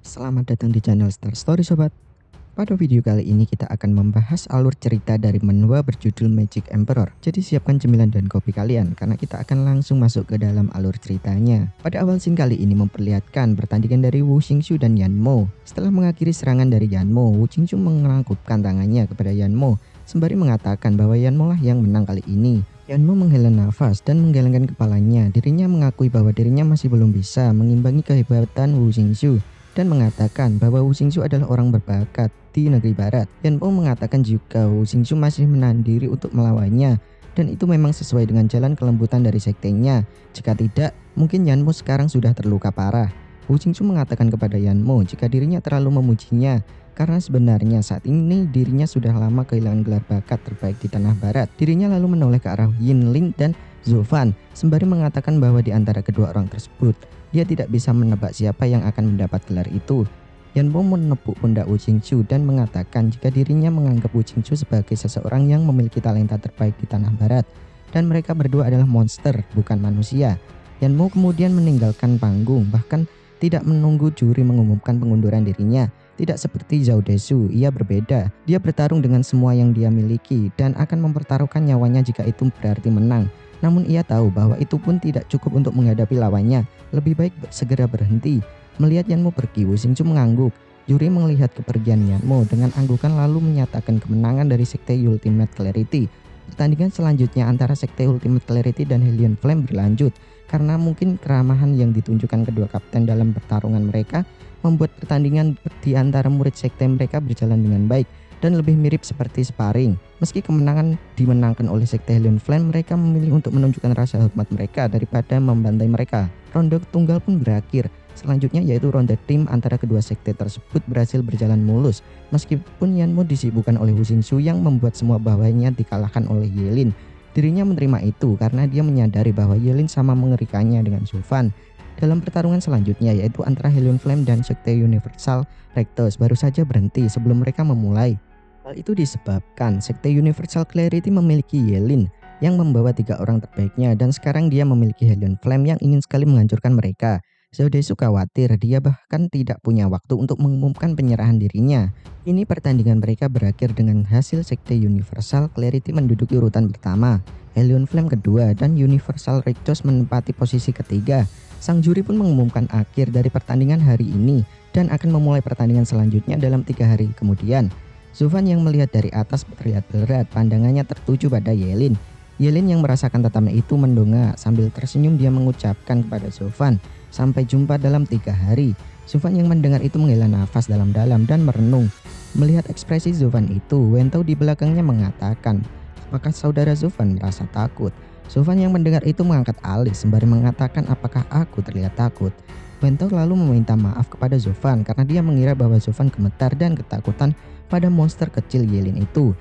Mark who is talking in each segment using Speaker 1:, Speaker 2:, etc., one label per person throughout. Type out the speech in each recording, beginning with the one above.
Speaker 1: Selamat datang di channel Star Story Sobat. Pada video kali ini kita akan membahas alur cerita dari manhwa berjudul Magic Emperor. Jadi siapkan cemilan dan kopi kalian karena kita akan langsung masuk ke dalam alur ceritanya. Pada awal scene kali ini memperlihatkan pertandingan dari Wu Xingqiu dan Yanmo. Setelah mengakhiri serangan dari Yanmo, Wu Xingqiu mengelangkupkan tangannya kepada Yanmo sembari mengatakan bahwa Yanmo lah yang menang kali ini. Yanmo menghela nafas dan menggelengkan kepalanya. Dirinya mengakui bahwa dirinya masih belum bisa mengimbangi kehebatan Wu Xingqiu dan mengatakan bahwa Wu Xingqiu adalah orang berbakat di negeri barat. Yanmo mengatakan juga Wu Xingqiu masih menahan diri untuk melawannya dan itu memang sesuai dengan jalan kelembutan dari sektenya. Jika tidak, mungkin Yanmo sekarang sudah terluka parah. Wu Xingqiu mengatakan kepada Yanmo jika dirinya terlalu memujinya karena sebenarnya saat ini dirinya sudah lama kehilangan gelar bakat terbaik di tanah barat. Dirinya lalu menoleh ke arah Yin Ling dan Zhou Fan sembari mengatakan bahwa di antara kedua orang tersebut dia tidak bisa menebak siapa yang akan mendapat gelar itu. Yanmo menepuk pundak Wu Xingqiu dan mengatakan jika dirinya menganggap Wu Xingqiu sebagai seseorang yang memiliki talenta terbaik di tanah barat dan mereka berdua adalah monster bukan manusia. Yanmo kemudian meninggalkan panggung, bahkan tidak menunggu juri mengumumkan pengunduran dirinya. Tidak seperti Zhao Desu, ia berbeda. Dia bertarung dengan semua yang dia miliki dan akan mempertaruhkan nyawanya jika itu berarti menang. Namun ia tahu bahwa itu pun tidak cukup untuk menghadapi lawannya. Lebih baik segera berhenti. Melihat Yanmo pergi, Wu Xingqiu mengangguk. Juri melihat kepergian Yanmo dengan anggukan lalu menyatakan kemenangan dari Sekte Ultimate Clarity. Pertandingan selanjutnya antara Sekte Ultimate Clarity dan Hellion Flame berlanjut. Karena mungkin keramahan yang ditunjukkan kedua kapten dalam pertarungan mereka membuat pertandingan di antara murid sekte mereka berjalan dengan baik dan lebih mirip seperti sparring. Meski kemenangan dimenangkan oleh sekte Hellion Flame, mereka memilih untuk menunjukkan rasa hormat mereka daripada membantai mereka. Ronde tunggal pun berakhir. Selanjutnya yaitu ronde tim antara kedua sekte tersebut berhasil berjalan mulus. Meskipun Yanmo disibukkan oleh Wu Xingqiu yang membuat semua bawahnya dikalahkan oleh Yelin. Dirinya menerima itu karena dia menyadari bahwa Yelin sama mengerikannya dengan Zhou Fan. Dalam pertarungan selanjutnya yaitu antara Hellion Flame dan Sekte Universal Rectus baru saja berhenti sebelum mereka memulai. Hal itu disebabkan Sekte Universal Clarity memiliki Yelin yang membawa 3 orang terbaiknya dan sekarang dia memiliki Hellion Flame yang ingin sekali menghancurkan mereka. Zhao Desu khawatir, dia bahkan tidak punya waktu untuk mengumumkan penyerahan dirinya. Ini pertandingan mereka berakhir dengan hasil Sekte Universal Clarity menduduki urutan pertama, Hellion Flame kedua, dan Universal Rectus menempati posisi ketiga. Sang juri pun mengumumkan akhir dari pertandingan hari ini dan akan memulai pertandingan selanjutnya dalam 3 hari kemudian. Zhou Fan yang melihat dari atas terlihat berat, pandangannya tertuju pada Yelin. Yelin yang merasakan tatapan itu mendongak sambil tersenyum. Dia mengucapkan kepada Zhou Fan, sampai jumpa dalam 3 hari. Zhou Fan yang mendengar itu menghela nafas dalam-dalam dan merenung. Melihat ekspresi Zhou Fan itu, Wen Tao di belakangnya mengatakan, apakah saudara Zhou Fan merasa takut? Zhou Fan yang mendengar itu mengangkat alis sembari mengatakan apakah aku terlihat takut. Wen Tao lalu meminta maaf kepada Zhou Fan karena dia mengira bahwa Zhou Fan gemetar dan ketakutan pada monster kecil Yelin itu.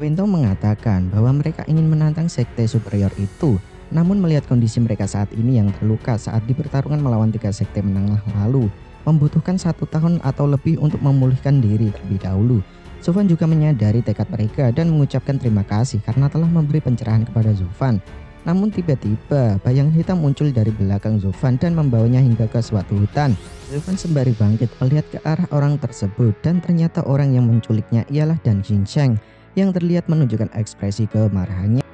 Speaker 1: Wen Tao mengatakan bahwa mereka ingin menantang sekte superior itu. Namun melihat kondisi mereka saat ini yang terluka saat di pertarungan melawan 3 sekte menang lalu, membutuhkan 1 tahun atau lebih untuk memulihkan diri terlebih dahulu. Zhou Fan juga menyadari tekad mereka dan mengucapkan terima kasih karena telah memberi pencerahan kepada Zhou Fan. Namun tiba-tiba bayangan hitam muncul dari belakang Zhou Fan dan membawanya hingga ke suatu hutan. Zhou Fan sembari bangkit melihat ke arah orang tersebut dan ternyata orang yang menculiknya ialah Dan Xinsheng yang terlihat menunjukkan ekspresi kemarahannya.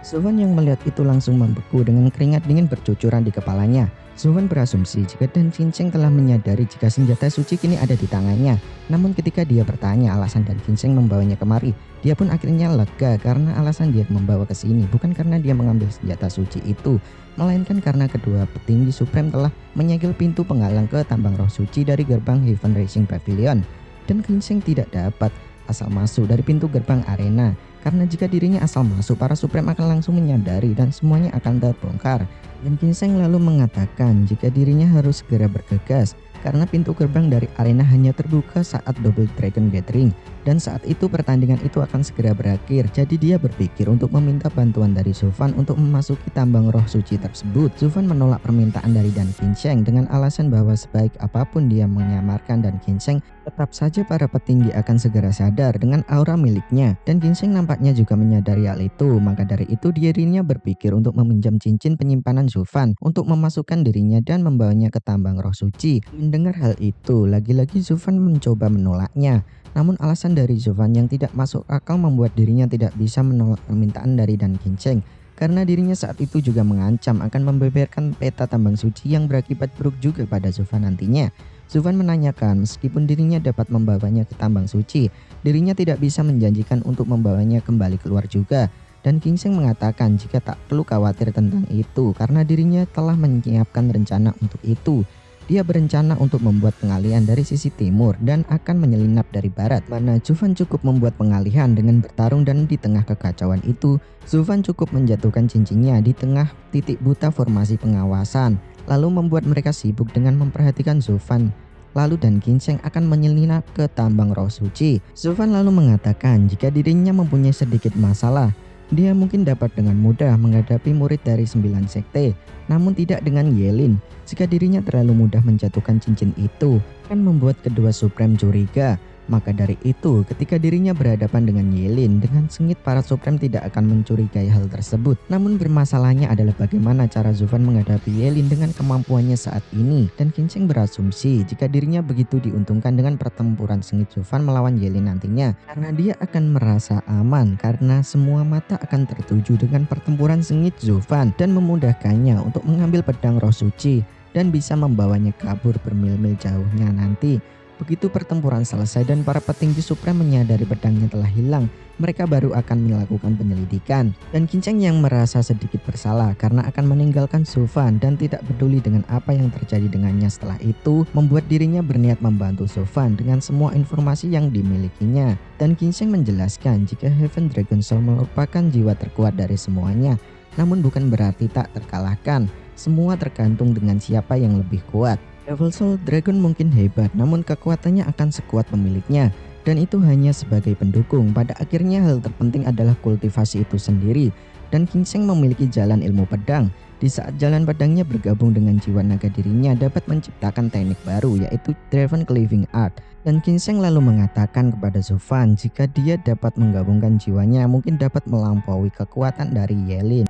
Speaker 1: Zhou Fan yang melihat itu langsung membeku dengan keringat dingin bercucuran di kepalanya. Zhou Fan berasumsi jika Dan Xinsheng telah menyadari jika senjata suci kini ada di tangannya. Namun ketika dia bertanya alasan Dan Xinsheng membawanya kemari, dia pun akhirnya lega karena alasan dia membawa ke sini bukan karena dia mengambil senjata suci itu, melainkan karena kedua petinggi Supreme telah menyegel pintu penghalang ke tambang roh suci dari gerbang Heaven Rising Pavilion. Dan Xinsheng tidak dapat asal masuk dari pintu gerbang arena. Karena jika dirinya asal masuk, para Supreme akan langsung menyadari dan semuanya akan terbongkar. Dan Xinsheng lalu mengatakan jika dirinya harus segera bergegas karena pintu gerbang dari arena hanya terbuka saat Double Dragon Gathering. Dan saat itu pertandingan itu akan segera berakhir. Jadi dia berpikir untuk meminta bantuan dari Zhou Fan untuk memasuki tambang roh suci tersebut. Zhou Fan menolak permintaan dari Dan Xinsheng dengan alasan bahwa sebaik apapun dia menyamarkan Dan Xinsheng Tetap saja para petinggi akan segera sadar dengan aura miliknya, dan Ginseng nampaknya juga menyadari hal itu. Maka dari itu dirinya berpikir untuk meminjam cincin penyimpanan Zufan untuk memasukkan dirinya dan membawanya ke tambang roh suci. Mendengar hal itu, lagi-lagi Zufan mencoba menolaknya. Namun alasan dari Zufan yang tidak masuk akal membuat dirinya tidak bisa menolak permintaan dari Dan Ginseng. Karena dirinya saat itu juga mengancam akan membeberkan peta tambang suci yang berakibat buruk juga pada Zufan nantinya. Zufan menanyakan meskipun dirinya dapat membawanya ke tambang suci, dirinya tidak bisa menjanjikan untuk membawanya kembali keluar juga. Dan Ginseng mengatakan jika tak perlu khawatir tentang itu karena dirinya telah menyiapkan rencana untuk itu. Dia berencana untuk membuat pengalihan dari sisi timur dan akan menyelinap dari barat, mana Zufan cukup membuat pengalihan dengan bertarung, dan di tengah kekacauan itu, Zufan cukup menjatuhkan cincinnya di tengah titik buta formasi pengawasan, lalu membuat mereka sibuk dengan memperhatikan Zufan. Lalu Dan Ginseng akan menyelinap ke tambang roh suci. Zufan lalu mengatakan jika dirinya mempunyai sedikit masalah, dia mungkin dapat dengan mudah menghadapi murid dari 9 sekte, namun tidak dengan Yelin. Jika dirinya terlalu mudah menjatuhkan cincin itu, akan membuat kedua Supreme curiga. Maka dari itu, ketika dirinya berhadapan dengan Yelin, dengan sengit para Supreme tidak akan mencurigai hal tersebut. Namun bermasalahnya adalah bagaimana cara Zufan menghadapi Yelin dengan kemampuannya saat ini. Dan Ginseng berasumsi jika dirinya begitu diuntungkan dengan pertempuran sengit Zufan melawan Yelin nantinya, karena dia akan merasa aman karena semua mata akan tertuju dengan pertempuran sengit Zufan dan memudahkannya untuk mengambil pedang roh suci dan bisa membawanya kabur bermil-mil jauhnya nanti. Begitu pertempuran selesai dan para petinggi Supreme menyadari pedangnya telah hilang, mereka baru akan melakukan penyelidikan. Dan Ginseng yang merasa sedikit bersalah karena akan meninggalkan Zufan dan tidak peduli dengan apa yang terjadi dengannya setelah itu, membuat dirinya berniat membantu Zufan dengan semua informasi yang dimilikinya. Dan Ginseng menjelaskan jika Heaven Dragon Soul merupakan jiwa terkuat dari semuanya, namun bukan berarti tak terkalahkan. Semua tergantung dengan siapa yang lebih kuat. Devil Soul Dragon mungkin hebat, namun kekuatannya akan sekuat pemiliknya, dan itu hanya sebagai pendukung. Pada akhirnya hal terpenting adalah kultivasi itu sendiri, dan Ginseng memiliki jalan ilmu pedang. Di saat jalan pedangnya bergabung dengan jiwa naga dirinya dapat menciptakan teknik baru, yaitu Draven Cleaving Art. Dan Ginseng lalu mengatakan kepada Zufan jika dia dapat menggabungkan jiwanya mungkin dapat melampaui kekuatan dari Yelin.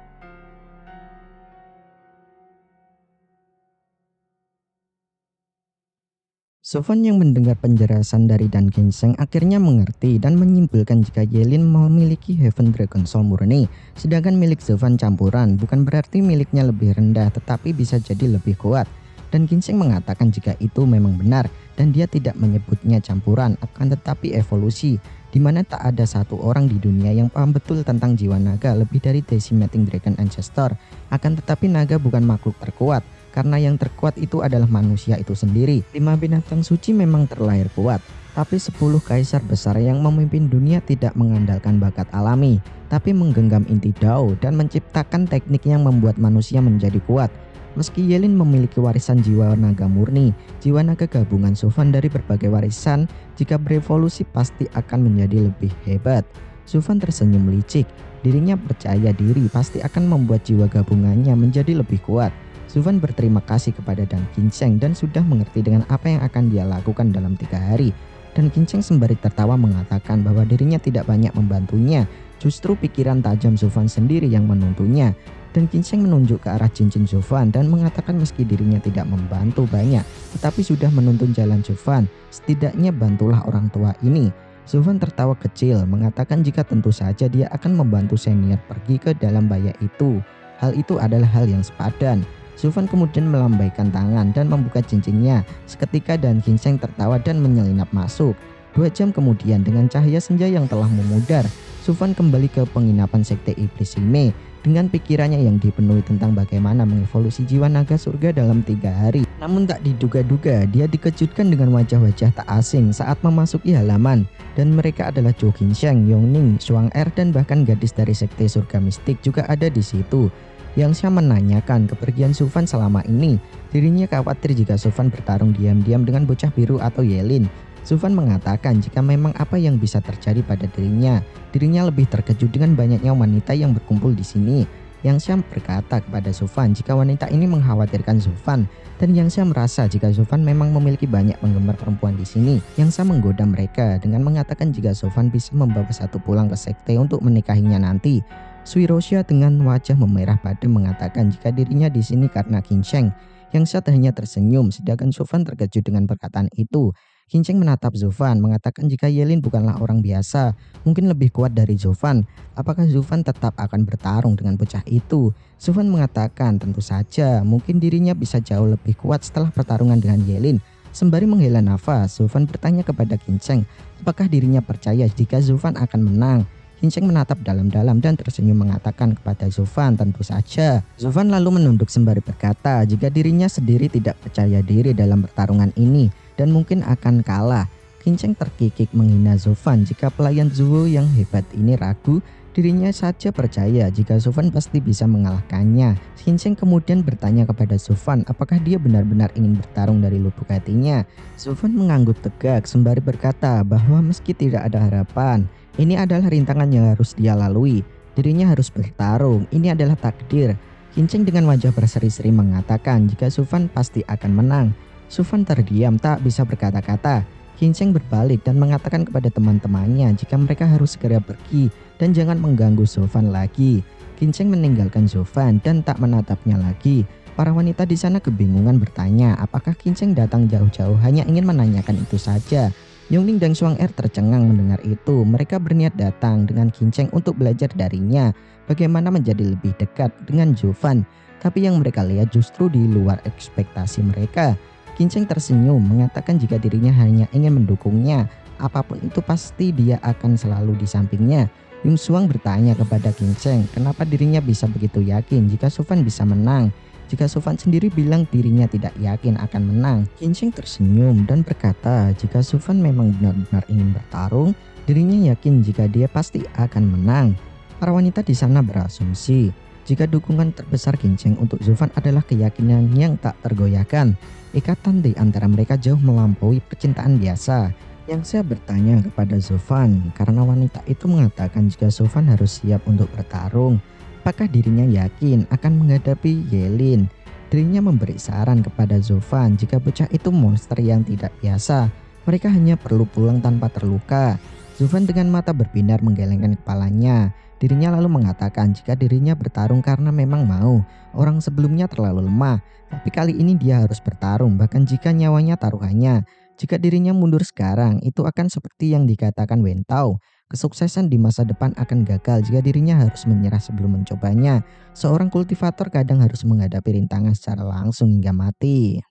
Speaker 1: Zufan yang mendengar penjelasan dari Dan Ginseng akhirnya mengerti dan menyimpulkan jika Yelin memiliki Heaven Dragon Soul murni, sedangkan milik Zufan campuran. Bukan berarti miliknya lebih rendah, tetapi bisa jadi lebih kuat. Dan Ginseng mengatakan jika itu memang benar, dan dia tidak menyebutnya campuran, akan tetapi evolusi, di mana tak ada satu orang di dunia yang paham betul tentang jiwa naga lebih dari Decimating Dragon Ancestor. Akan tetapi naga bukan makhluk terkuat, karena yang terkuat itu adalah manusia itu sendiri. 5 binatang suci memang terlahir kuat, tapi 10 kaisar besar yang memimpin dunia tidak mengandalkan bakat alami, tapi menggenggam inti Dao dan menciptakan teknik yang membuat manusia menjadi kuat. Meski Yelin memiliki warisan jiwa naga murni, jiwa naga gabungan Zufan dari berbagai warisan, jika berevolusi pasti akan menjadi lebih hebat. Zufan tersenyum licik, dirinya percaya diri pasti akan membuat jiwa gabungannya menjadi lebih kuat. Zufan berterima kasih kepada Dan Ginseng dan sudah mengerti dengan apa yang akan dia lakukan dalam 3 hari. Dan Ginseng sembari tertawa mengatakan bahwa dirinya tidak banyak membantunya, justru pikiran tajam Zufan sendiri yang menuntunnya. Dan Ginseng menunjuk ke arah cincin Zufan dan mengatakan meski dirinya tidak membantu banyak, tetapi sudah menuntun jalan Zufan, setidaknya bantulah orang tua ini. Zufan tertawa kecil mengatakan jika tentu saja dia akan membantu senior pergi ke dalam bahaya itu. Hal itu adalah hal yang sepadan. Zufan kemudian melambaikan tangan dan membuka cincinnya. Seketika Dan Ginseng tertawa dan menyelinap masuk. 2 jam kemudian dengan cahaya senja yang telah memudar, Zufan kembali ke penginapan sekte iblis Hime dengan pikirannya yang dipenuhi tentang bagaimana mengevolusi jiwa naga surga dalam 3 hari. Namun tak diduga-duga dia dikejutkan dengan wajah-wajah tak asing saat memasuki halaman, dan mereka adalah Zhou Qinshan, Yongning, Xuang-Er, dan bahkan gadis dari sekte surga mistik juga ada di situ. Yang Xia menanyakan kepergian Zufan selama ini. Dirinya khawatir jika Zufan bertarung diam-diam dengan bocah biru atau Yelin. Zufan mengatakan jika memang apa yang bisa terjadi pada dirinya lebih terkejut dengan banyaknya wanita yang berkumpul di sini. Yang Xiang berkata kepada Zufan jika wanita ini mengkhawatirkan Zufan, dan Yang Xiang merasa jika Zufan memang memiliki banyak penggemar perempuan di sini. Yang Xiang menggoda mereka dengan mengatakan jika Zufan bisa membawa satu pulang ke sekte untuk menikahinya nanti. Sui Rosha dengan wajah memerah padam mengatakan jika dirinya di sini karena Qin Sheng. Yang Xiang hanya tersenyum, sedangkan Zufan terkejut dengan perkataan itu. Qin Sheng menatap Zufan, mengatakan jika Yelin bukanlah orang biasa, mungkin lebih kuat dari Zufan. Apakah Zufan tetap akan bertarung dengan bocah itu? Zufan mengatakan tentu saja, mungkin dirinya bisa jauh lebih kuat setelah pertarungan dengan Yelin. Sembari menghela nafas, Zufan bertanya kepada Qin Sheng, apakah dirinya percaya jika Zufan akan menang? Qin Sheng menatap dalam-dalam dan tersenyum mengatakan kepada Zufan tentu saja. Zufan lalu menunduk sembari berkata jika dirinya sendiri tidak percaya diri dalam pertarungan ini dan mungkin akan kalah. Qin Sheng terkikik menghina Zufan jika pelayan Zuo yang hebat ini ragu, dirinya saja percaya jika Zufan pasti bisa mengalahkannya. Qin Sheng kemudian bertanya kepada Zufan apakah dia benar-benar ingin bertarung dari lubuk hatinya. Zufan mengangguk tegak sembari berkata bahwa meski tidak ada harapan, ini adalah rintangan yang harus dia lalui. Dirinya harus bertarung, ini adalah takdir. Qin Sheng dengan wajah berseri-seri mengatakan jika Zufan pasti akan menang. Zufan terdiam tak bisa berkata-kata. Qin Sheng berbalik dan mengatakan kepada teman-temannya jika mereka harus segera pergi dan jangan mengganggu Zufan lagi. Qin Sheng meninggalkan Zufan dan tak menatapnya lagi. Para wanita di sana kebingungan bertanya apakah Qin Sheng datang jauh-jauh hanya ingin menanyakan itu saja. Yongning dan Xuang Er tercengang mendengar itu. Mereka berniat datang dengan Qin Sheng untuk belajar darinya bagaimana menjadi lebih dekat dengan Zufan. Tapi yang mereka lihat justru di luar ekspektasi mereka. Qin Sheng tersenyum mengatakan jika dirinya hanya ingin mendukungnya, apapun itu pasti dia akan selalu di sampingnya. Yung Suang bertanya kepada Qin Sheng kenapa dirinya bisa begitu yakin jika Zufan bisa menang. Jika Zufan sendiri bilang dirinya tidak yakin akan menang. Qin Sheng tersenyum dan berkata jika Zufan memang benar-benar ingin bertarung, dirinya yakin jika dia pasti akan menang. Para wanita di sana berasumsi jika dukungan terbesar Qin Sheng untuk Zufan adalah keyakinan yang tak tergoyahkan. Ikatan di antara mereka jauh melampaui percintaan biasa. Yang saya bertanya kepada Zufan karena wanita itu mengatakan jika Zufan harus siap untuk bertarung. Apakah dirinya yakin akan menghadapi Yelin? Dirinya memberi saran kepada Zufan jika bocah itu monster yang tidak biasa. Mereka hanya perlu pulang tanpa terluka. Zufan dengan mata berbinar menggelengkan kepalanya. Dirinya lalu mengatakan jika dirinya bertarung karena memang mau. Orang sebelumnya terlalu lemah, tapi kali ini dia harus bertarung bahkan jika nyawanya taruhannya. Jika dirinya mundur sekarang, itu akan seperti yang dikatakan Wen Tao. Kesuksesan di masa depan akan gagal jika dirinya harus menyerah sebelum mencobanya. Seorang kultivator kadang harus menghadapi rintangan secara langsung hingga mati.